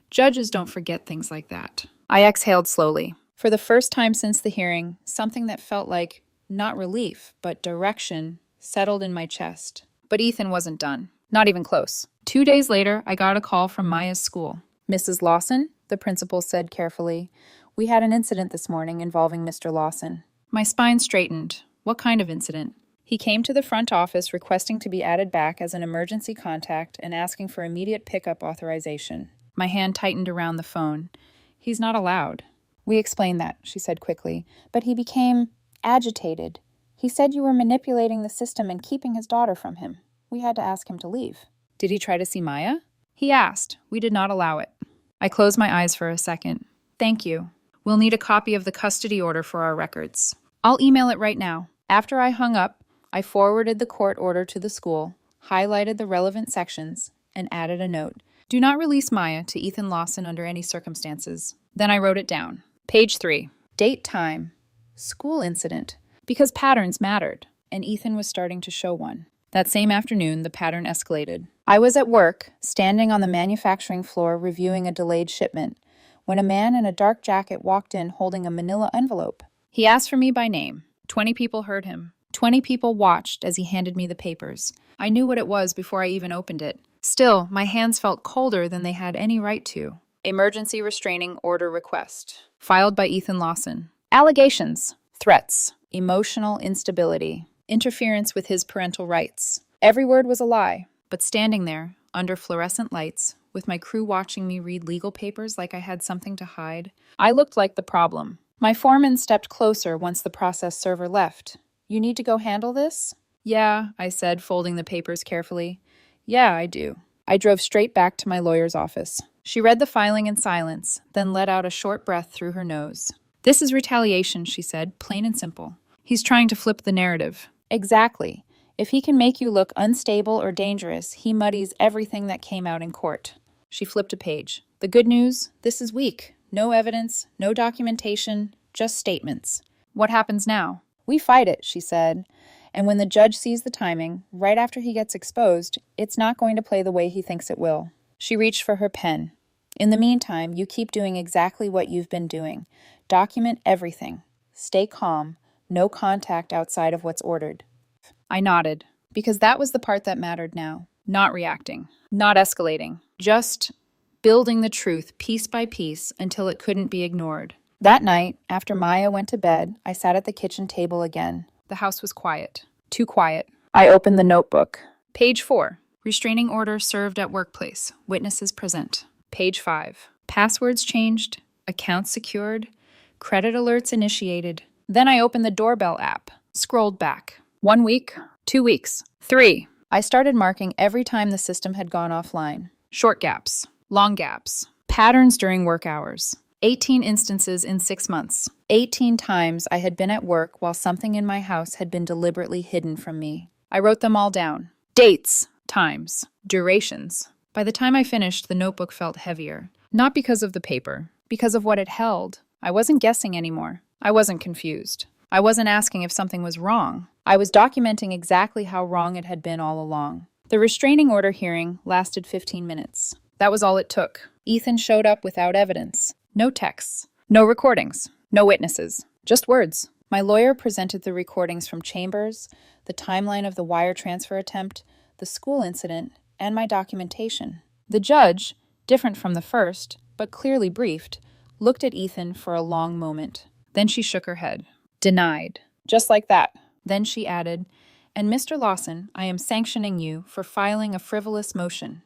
[SPEAKER 1] Judges don't forget things like that. I exhaled slowly. For the first time since the hearing, something that felt like, not relief, but direction, settled in my chest. But Ethan wasn't done. Not even close. 2 days later, I got a call from Maya's school. Mrs. Lawson, the principal said carefully, we had an incident this morning involving Mr. Lawson. My spine straightened. What kind of incident? He came to the front office requesting to be added back as an emergency contact and asking for immediate pickup authorization. My hand tightened around the phone. He's not allowed. We explained that, she said quickly, but he became agitated. He said you were manipulating the system and keeping his daughter from him. We had to ask him to leave. Did he try to see Maya? He asked. We did not allow it. I closed my eyes for a second. Thank you. We'll need a copy of the custody order for our records. I'll email it right now. After I hung up, I forwarded the court order to the school, highlighted the relevant sections, and added a note. Do not release Maya to Ethan Lawson under any circumstances. Then I wrote it down. Page 3. Date, time. School incident. Because patterns mattered, and Ethan was starting to show one. That same afternoon, the pattern escalated. I was at work, standing on the manufacturing floor reviewing a delayed shipment, when a man in a dark jacket walked in holding a manila envelope. He asked for me by name. 20 people heard him. 20 people watched as he handed me the papers. I knew what it was before I even opened it. Still, my hands felt colder than they had any right to. Emergency restraining order request. Filed by Ethan Lawson. Allegations. Threats. Emotional instability. Interference with his parental rights. Every word was a lie, but standing there, under fluorescent lights, with my crew watching me read legal papers like I had something to hide, I looked like the problem. My foreman stepped closer once the process server left. You need to go handle this? Yeah, I said, folding the papers carefully. Yeah, I do. I drove straight back to my lawyer's office. She read the filing in silence, then let out a short breath through her nose. This is retaliation, she said, plain and simple. He's trying to flip the narrative. Exactly. If he can make you look unstable or dangerous, he muddies everything that came out in court. She flipped a page. The good news, this is weak. No evidence, no documentation, just statements. What happens now? We fight it, she said. And when the judge sees the timing, right after he gets exposed, it's not going to play the way he thinks it will. She reached for her pen. In the meantime, you keep doing exactly what you've been doing. Document everything. Stay calm. No contact outside of what's ordered. I nodded, because that was the part that mattered now. Not reacting, not escalating, just building the truth piece by piece until it couldn't be ignored. That night, after Maya went to bed, I sat at the kitchen table again. The house was quiet. Too quiet. I opened the notebook. Page 4. Restraining order served at workplace. Witnesses present. Page 5. Passwords changed. Accounts secured. Credit alerts initiated. Then I opened the doorbell app. Scrolled back. 1 week. 2 weeks. 3. I started marking every time the system had gone offline. Short gaps. Long gaps. Patterns during work hours. 18 instances in 6 months. 18 times I had been at work while something in my house had been deliberately hidden from me. I wrote them all down. Dates, times, durations. By the time I finished, the notebook felt heavier. Not because of the paper, because of what it held. I wasn't guessing anymore. I wasn't confused. I wasn't asking if something was wrong. I was documenting exactly how wrong it had been all along. The restraining order hearing lasted 15 minutes. That was all it took. Ethan showed up without evidence. No texts, no recordings, no witnesses, just words. My lawyer presented the recordings from chambers, the timeline of the wire transfer attempt, the school incident, and my documentation. The judge, different from the first, but clearly briefed, looked at Ethan for a long moment. Then she shook her head. Denied. Just like that. Then she added, "And Mr. Lawson, I am sanctioning you for filing a frivolous motion.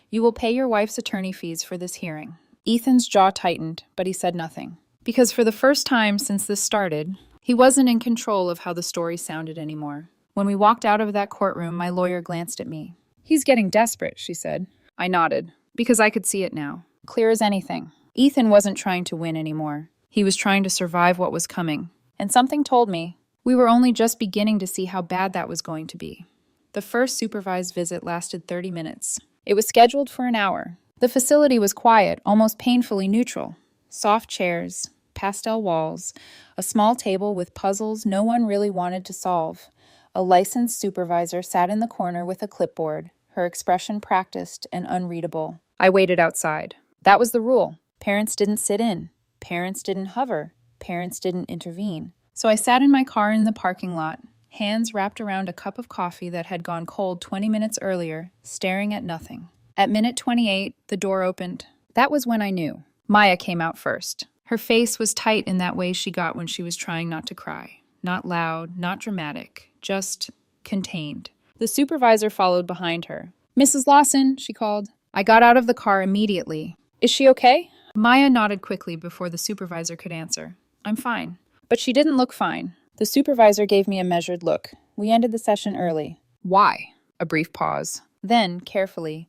[SPEAKER 1] You will pay your wife's attorney fees for this hearing." Ethan's jaw tightened, but he said nothing. Because for the first time since this started, he wasn't in control of how the story sounded anymore. When we walked out of that courtroom, my lawyer glanced at me. "He's getting desperate," she said. I nodded, because I could see it now. Clear as anything. Ethan wasn't trying to win anymore. He was trying to survive what was coming. And something told me we were only just beginning to see how bad that was going to be. The first supervised visit lasted 30 minutes. It was scheduled for an hour. The facility was quiet, almost painfully neutral. Soft chairs, pastel walls, a small table with puzzles no one really wanted to solve. A licensed supervisor sat in the corner with a clipboard, her expression practiced and unreadable. I waited outside. That was the rule. Parents didn't sit in. Parents didn't hover. Parents didn't intervene. So I sat in my car in the parking lot, hands wrapped around a cup of coffee that had gone cold 20 minutes earlier, staring at nothing. At minute 28, the door opened. That was when I knew. Maya came out first. Her face was tight in that way she got when she was trying not to cry. Not loud, not dramatic, just contained. The supervisor followed behind her. "Mrs. Lawson," she called. I got out of the car immediately. "Is she okay?" Maya nodded quickly before the supervisor could answer. "I'm fine." But she didn't look fine. The supervisor gave me a measured look. "We ended the session early." "Why?" A brief pause. Then, carefully,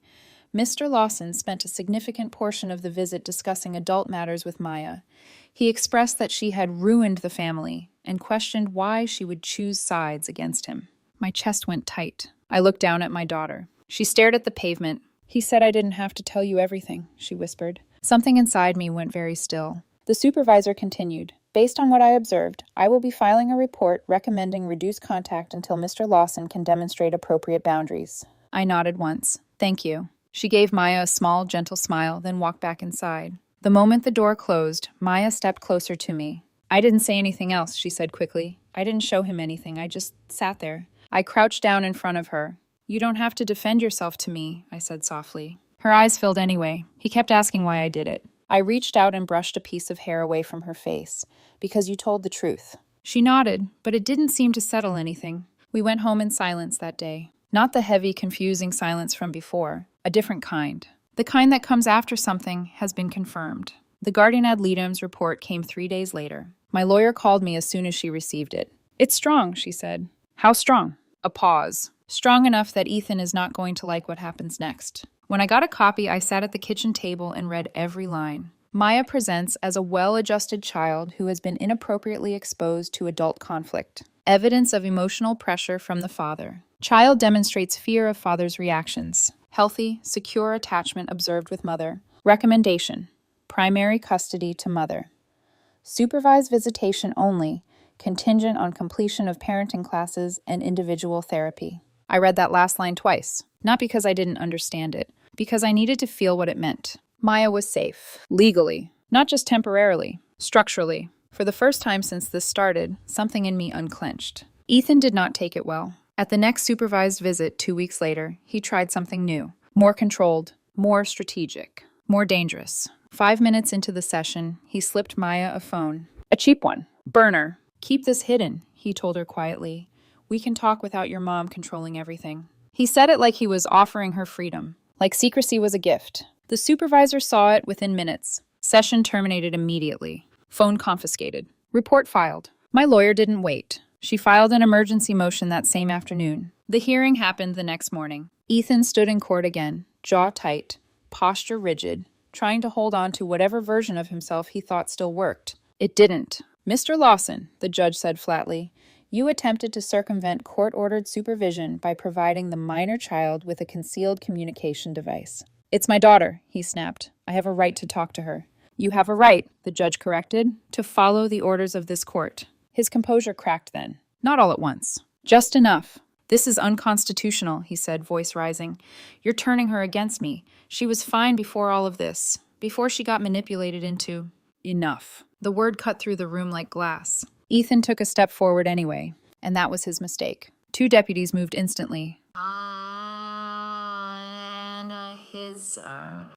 [SPEAKER 1] "Mr. Lawson spent a significant portion of the visit discussing adult matters with Maya. He expressed that she had ruined the family and questioned why she would choose sides against him." My chest went tight. I looked down at my daughter. She stared at the pavement. "He said I didn't have to tell you everything," she whispered. Something inside me went very still. The supervisor continued. "Based on what I observed, I will be filing a report recommending reduced contact until Mr. Lawson can demonstrate appropriate boundaries." I nodded once. "Thank you." She gave Maya a small, gentle smile, then walked back inside. The moment the door closed, Maya stepped closer to me. "I didn't say anything else," she said quickly. "I didn't show him anything. I just sat there." I crouched down in front of her. "You don't have to defend yourself to me," I said softly. Her eyes filled anyway. He kept asking why I did it. I reached out and brushed a piece of hair away from her face. "Because you told the truth." She nodded, but it didn't seem to settle anything. We went home in silence that day. Not the heavy, confusing silence from before. A different kind. The kind that comes after something has been confirmed. The guardian ad litem's report came 3 days later. My lawyer called me as soon as she received it. "It's strong," she said. "How strong?" A pause. "Strong enough that Ethan is not going to like what happens next." When I got a copy, I sat at the kitchen table and read every line. Maya presents as a well-adjusted child who has been inappropriately exposed to adult conflict. Evidence of emotional pressure from the father. Child demonstrates fear of father's reactions. Healthy, secure attachment observed with mother. Recommendation: primary custody to mother. Supervised visitation only, contingent on completion of parenting classes and individual therapy. I read that last line twice, not because I didn't understand it, because I needed to feel what it meant. Maya was safe, legally, not just temporarily, structurally. For the first time since this started, something in me unclenched. Ethan did not take it well. At the next supervised visit 2 weeks later, he tried something new, more controlled, more strategic, more dangerous. 5 minutes into the session, he slipped Maya a phone. A cheap one. Burner. "Keep this hidden," he told her quietly. "We can talk without your mom controlling everything." He said it like he was offering her freedom, like secrecy was a gift. The supervisor saw it within minutes. Session terminated immediately. Phone confiscated. Report filed. My lawyer didn't wait. She filed an emergency motion that same afternoon. The hearing happened the next morning. Ethan stood in court again, jaw tight, posture rigid, trying to hold on to whatever version of himself he thought still worked. It didn't. "Mr. Lawson," the judge said flatly, "you attempted to circumvent court-ordered supervision by providing the minor child with a concealed communication device." "It's my daughter," he snapped. "I have a right to talk to her." "You have a right," the judge corrected, "to follow the orders of this court." His composure cracked then. Not all at once. Just enough. "This is unconstitutional," he said, voice rising. "You're turning her against me. She was fine before all of this, before she got manipulated into—" Enough. The word cut through the room like glass. Ethan took a step forward anyway, and that was his mistake. 2 deputies moved instantly.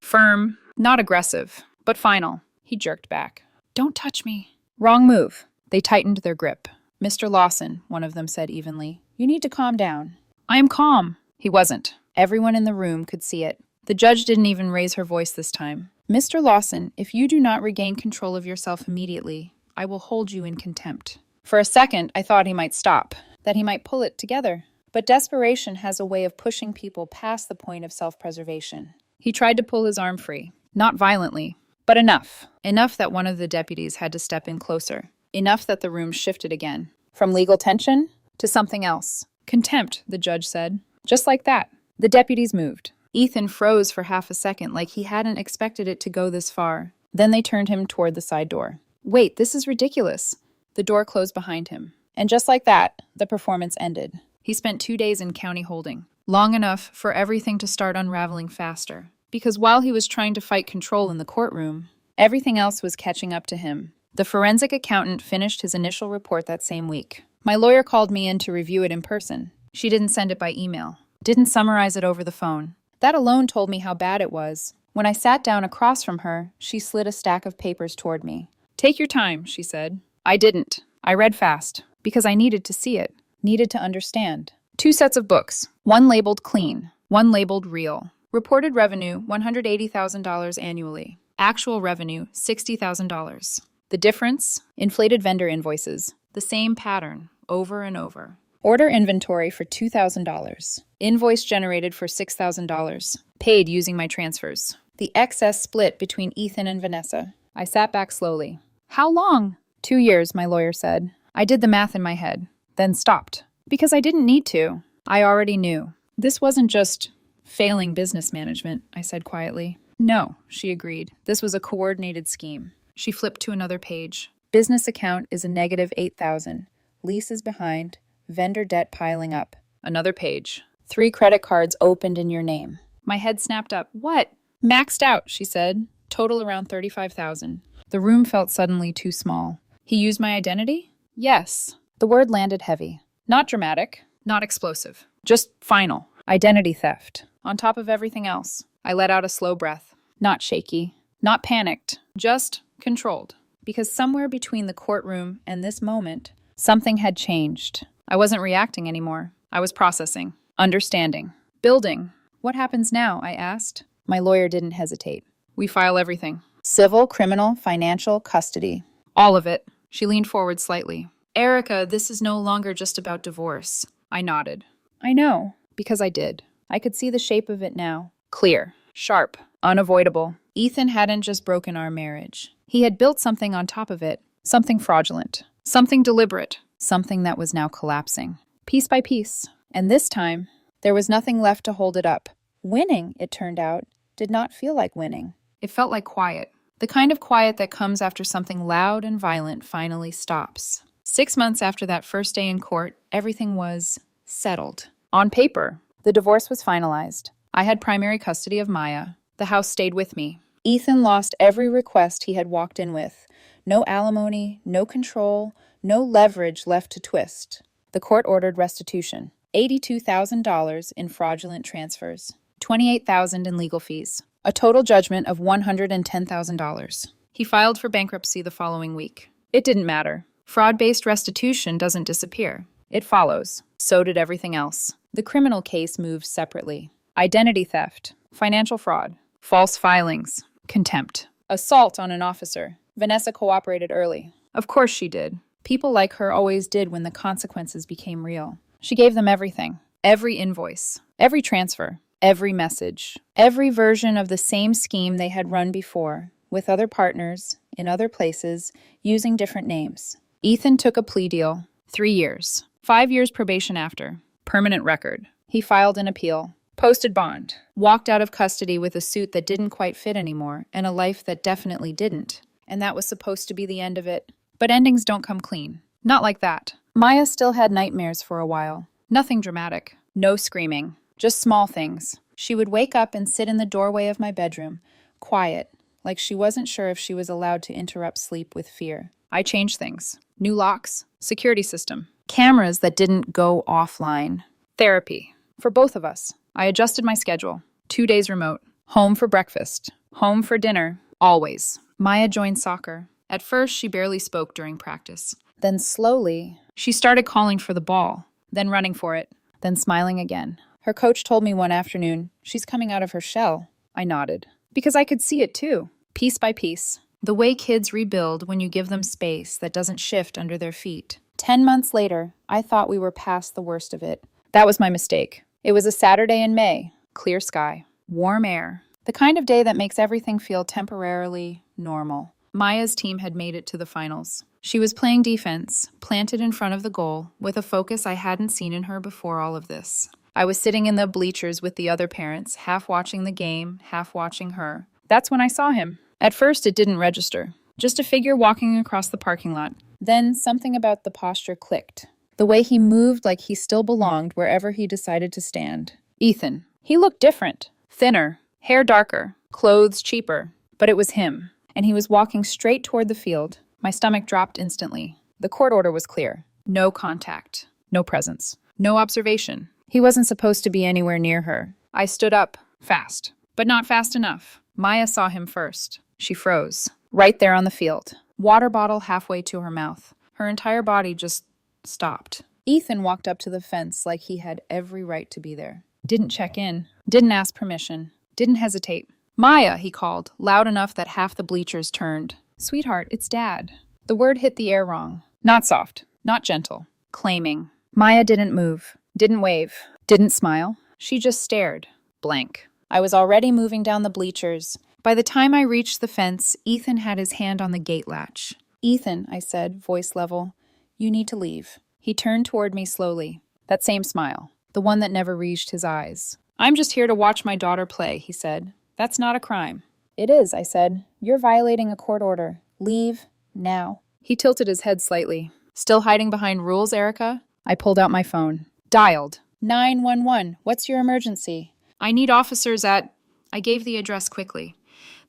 [SPEAKER 1] Firm, not aggressive, but final. He jerked back. "Don't touch me." Wrong move. They tightened their grip. Mr. Lawson, one of them said evenly, you need to calm down. I am calm. He wasn't. Everyone in the room could see it. The judge didn't even raise her voice this time. Mr. Lawson, if you do not regain control of yourself immediately, I will hold you in contempt. For a second, I thought he might stop, that he might pull it together. But desperation has a way of pushing people past the point of self-preservation. He tried to pull his arm free, not violently, but enough. Enough that one of the deputies had to step in closer. Enough that the room shifted again. From legal tension to something else. Contempt, the judge said. Just like that. The deputies moved. Ethan froze for half a second like he hadn't expected it to go this far. Then they turned him toward the side door. Wait, this is ridiculous. The door closed behind him. And just like that, the performance ended. He spent 2 days in county holding. Long enough for everything to start unraveling faster. Because while he was trying to fight control in the courtroom, everything else was catching up to him. The forensic accountant finished his initial report that same week. My lawyer called me in to review it in person. She didn't send it by email. Didn't summarize it over the phone. That alone told me how bad it was. When I sat down across from her, she slid a stack of papers toward me. Take your time, she said. I didn't. I read fast, because I needed to see it, needed to understand. 2 sets of books, one labeled clean, one labeled real. Reported revenue, $180,000 annually. Actual revenue, $60,000. The difference? Inflated vendor invoices. The same pattern, over and over. Order inventory for $2,000. Invoice generated for $6,000. Paid using my transfers. The excess split between Ethan and Vanessa. I sat back slowly. How long? 2 years, my lawyer said. I did the math in my head, then stopped. Because I didn't need to. I already knew. This wasn't just failing business management, I said quietly. No, she agreed. This was a coordinated scheme. She flipped to another page. Business account is a negative $8,000. Leases behind. Vendor debt piling up. Another page. 3 credit cards opened in your name. My head snapped up. What? Maxed out, she said. Total around $35,000. The room felt suddenly too small. He used my identity? Yes. The word landed heavy. Not dramatic. Not explosive. Just final. Identity theft. On top of everything else. I let out a slow breath. Not shaky. Not panicked. Just controlled. Because somewhere between the courtroom and this moment, something had changed. I wasn't reacting anymore. I was processing. Understanding. Building. What happens now? I asked. My lawyer didn't hesitate. We file everything. Civil, criminal, financial, custody. All of it. She leaned forward slightly. Erica, this is no longer just about divorce. I nodded. I know. Because I did. I could see the shape of it now. Clear. Sharp. Unavoidable. Ethan hadn't just broken our marriage. He had built something on top of it. Something fraudulent. Something deliberate. Something that was now collapsing. Piece by piece. And this time, there was nothing left to hold it up. Winning, it turned out, did not feel like winning. It felt like quiet. The kind of quiet that comes after something loud and violent finally stops. 6 months after that first day in court, everything was settled. On paper, the divorce was finalized. I had primary custody of Maya. The house stayed with me. Ethan lost every request he had walked in with. No alimony, no control, no leverage left to twist. The court ordered restitution. $82,000 in fraudulent transfers. $28,000 in legal fees. A total judgment of $110,000. He filed for bankruptcy the following week. It didn't matter. Fraud-based restitution doesn't disappear. It follows. So did everything else. The criminal case moved separately. Identity theft, financial fraud, false filings, contempt, assault on an officer. Vanessa cooperated early. Of course she did. People like her always did when the consequences became real. She gave them everything. Every invoice. Every transfer. Every message. Every version of the same scheme they had run before, with other partners, in other places, using different names. Ethan took a plea deal. 3 years. 5 years probation after. Permanent record. He filed an appeal. Posted bond. Walked out of custody with a suit that didn't quite fit anymore, and a life that definitely didn't. And that was supposed to be the end of it. But endings don't come clean. Not like that. Maya still had nightmares for a while. Nothing dramatic. No screaming. Just small things. She would wake up and sit in the doorway of my bedroom, quiet, like she wasn't sure if she was allowed to interrupt sleep with fear. I changed things. New locks, security system, cameras that didn't go offline. Therapy. For both of us. I adjusted my schedule. 2 days remote. Home for breakfast. Home for dinner. Always. Maya joined soccer. At first, she barely spoke during practice. Then slowly, she started calling for the ball, then running for it, then smiling again. Her coach told me one afternoon, she's coming out of her shell. I nodded, because I could see it too, piece by piece. The way kids rebuild when you give them space that doesn't shift under their feet. 10 months later, I thought we were past the worst of it. That was my mistake. It was a Saturday in May, clear sky, warm air, the kind of day that makes everything feel temporarily normal. Maya's team had made it to the finals. She was playing defense, planted in front of the goal, with a focus I hadn't seen in her before all of this. I was sitting in the bleachers with the other parents, half watching the game, half watching her. That's when I saw him. At first, it didn't register. Just a figure walking across the parking lot. Then something about the posture clicked. The way he moved like he still belonged wherever he decided to stand. Ethan. He looked different. Thinner. Hair darker. Clothes cheaper. But it was him. And he was walking straight toward the field. My stomach dropped instantly. The court order was clear. No contact. No presence. No observation. He wasn't supposed to be anywhere near her. I stood up. Fast. But not fast enough. Maya saw him first. She froze. Right there on the field. Water bottle halfway to her mouth. Her entire body just stopped. Ethan walked up to the fence like he had every right to be there. Didn't check in. Didn't ask permission. Didn't hesitate. Maya, he called, loud enough that half the bleachers turned. Sweetheart, it's Dad. The word hit the air wrong. Not soft. Not gentle. Claiming. Maya didn't move. Didn't wave. Didn't smile. She just stared. Blank. I was already moving down the bleachers. By the time I reached the fence, Ethan had his hand on the gate latch. Ethan, I said, voice level, you need to leave. He turned toward me slowly. That same smile. The one that never reached his eyes. I'm just here to watch my daughter play, he said. That's not a crime. It is, I said. You're violating a court order. Leave now. He tilted his head slightly. Still hiding behind rules, Erica? I pulled out my phone. Dialed. 911. What's your emergency? I need officers at... I gave the address quickly.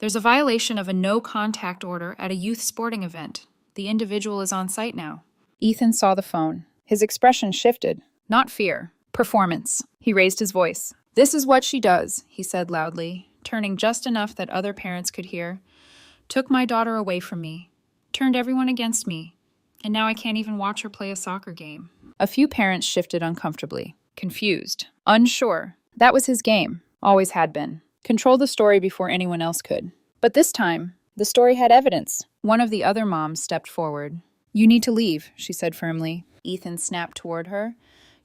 [SPEAKER 1] There's a violation of a no-contact order at a youth sporting event. The individual is on site now. Ethan saw the phone. His expression shifted. Not fear. Performance. He raised his voice. This is what she does, he said loudly, turning just enough that other parents could hear. Took my daughter away from me. Turned everyone against me. And now I can't even watch her play a soccer game. A few parents shifted uncomfortably. Confused. Unsure. That was his game. Always had been. Control the story before anyone else could. But this time, the story had evidence. One of the other moms stepped forward. You need to leave, she said firmly. Ethan snapped toward her.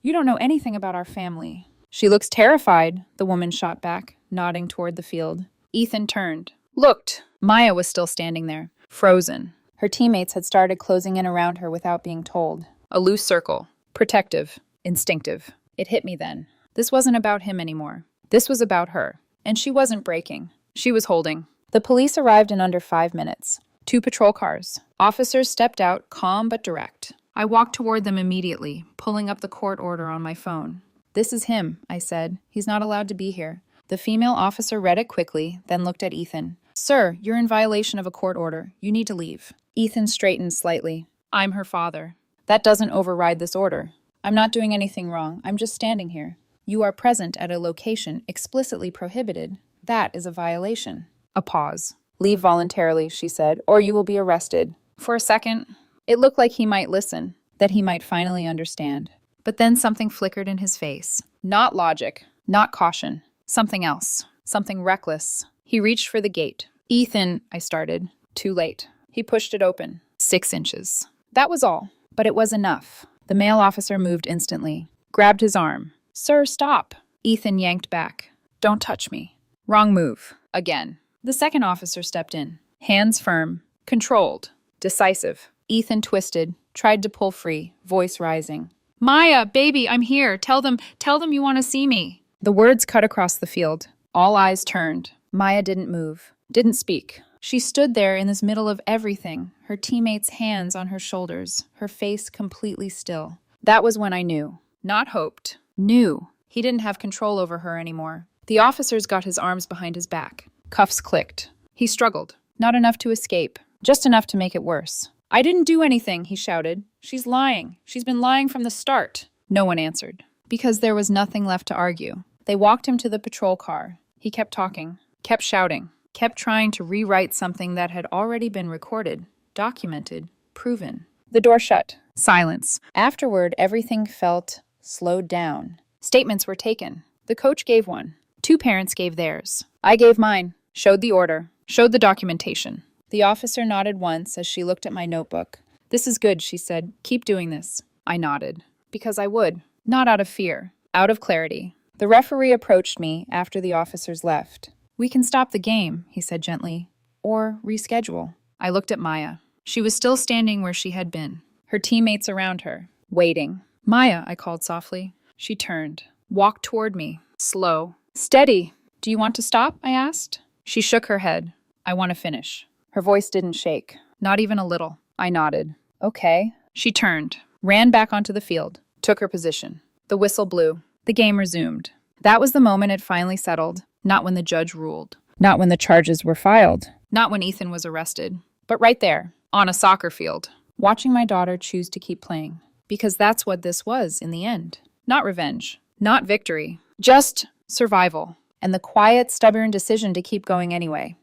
[SPEAKER 1] You don't know anything about our family. She looks terrified, the woman shot back, nodding toward the field. Ethan turned. Looked. Maya was still standing there, frozen. Her teammates had started closing in around her without being told. A loose circle. Protective. Instinctive. It hit me then. This wasn't about him anymore. This was about her. And she wasn't breaking. She was holding. The police arrived in under 5 minutes. 2 patrol cars. Officers stepped out, calm but direct. I walked toward them immediately, pulling up the court order on my phone. This is him, I said. He's not allowed to be here. The female officer read it quickly, then looked at Ethan. Sir, you're in violation of a court order. You need to leave. Ethan straightened slightly. I'm her father. That doesn't override this order. I'm not doing anything wrong. I'm just standing here. You are present at a location explicitly prohibited. That is a violation. A pause. Leave voluntarily, she said, or you will be arrested. For a second, it looked like he might listen, that he might finally understand. But then something flickered in his face. Not logic, not caution. Something else. Something reckless. He reached for the gate. Ethan, I started. Too late. He pushed it open. 6 inches. That was all. But it was enough. The male officer moved instantly. Grabbed his arm. Sir, stop. Ethan yanked back. Don't touch me. Wrong move. Again. The second officer stepped in. Hands firm. Controlled. Decisive. Ethan twisted. Tried to pull free. Voice rising. Maya, baby, I'm here. Tell them you want to see me. The words cut across the field. All eyes turned. Maya didn't move. Didn't speak. She stood there in this middle of everything, her teammates' hands on her shoulders, her face completely still. That was when I knew. Not hoped. Knew. He didn't have control over her anymore. The officers got his arms behind his back. Cuffs clicked. He struggled. Not enough to escape. Just enough to make it worse. I didn't do anything, he shouted. She's lying. She's been lying from the start. No one answered. Because there was nothing left to argue. They walked him to the patrol car. He kept talking. Kept shouting. Kept trying to rewrite something that had already been recorded. Documented. Proven. The door shut. Silence. Afterward, everything felt slowed down. Statements were taken. The coach gave one. 2 parents gave theirs. I gave mine. Showed the order. Showed the documentation. The officer nodded once as she looked at my notebook. This is good, she said. Keep doing this. I nodded. Because I would. Not out of fear. Out of clarity. The referee approached me after the officers left. We can stop the game, he said gently. Or reschedule. I looked at Maya. She was still standing where she had been. Her teammates around her. Waiting. Maya, I called softly. She turned. Walked toward me. Slow. Steady. Do you want to stop? I asked. She shook her head. I want to finish. Her voice didn't shake. Not even a little. I nodded. Okay. She turned. Ran back onto the field. Took her position. The whistle blew. The game resumed. That was the moment it finally settled. Not when the judge ruled. Not when the charges were filed. Not when Ethan was arrested. But right there, on a soccer field, watching my daughter choose to keep playing. Because that's what this was in the end. Not revenge. Not victory. Just survival. And the quiet, stubborn decision to keep going anyway.